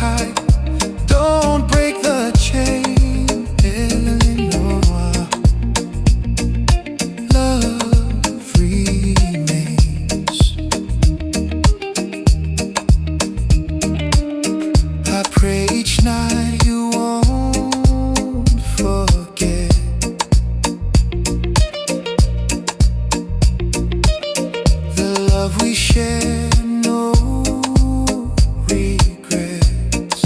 tight, don't break the chain. Elenoa, love remains. I pray each night you won't forget the love we share, no regrets.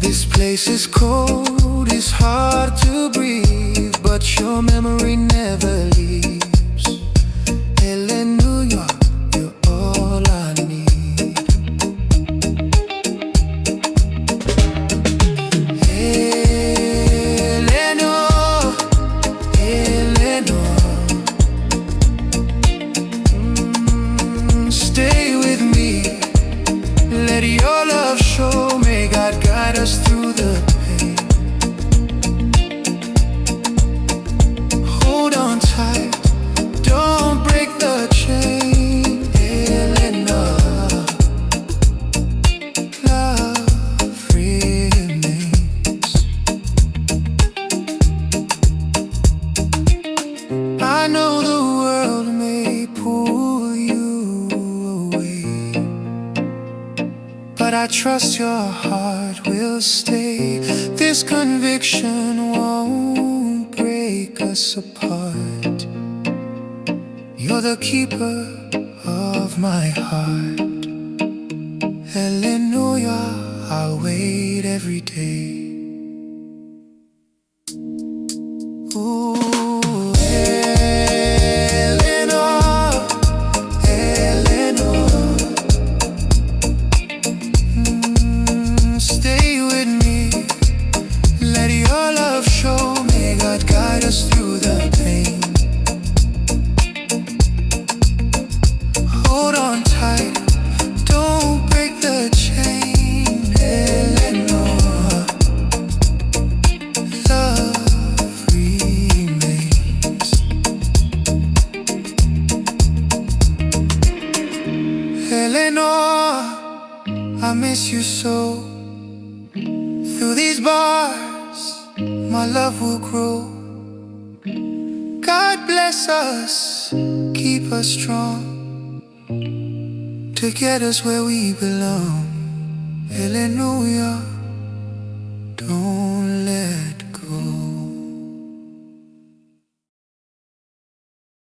This place is cold, it's hard to breathe, but your memory never leaves. Elenoa, you're all I need. Elenoa, Elenoa, stay with me. Let your love show, may God guide us through the pain. Hold on tight, don't break the chain. Elenoa, love remains. I know the world may pull you away, but I trust your heart will stay. This conviction won't break us apart. You're the keeper of my heart. Elenoa, I'll wait every day. Ooh, Elenoa, Elenoa, stay with me. Let your love show, may God guide us through the pain. Hold on tight, don't break the chain. Elenoa, love remains. Elenoa, I miss you so. Through these bars, my love will grow. God bless us, keep us strong, to get us where we belong. Elenoa.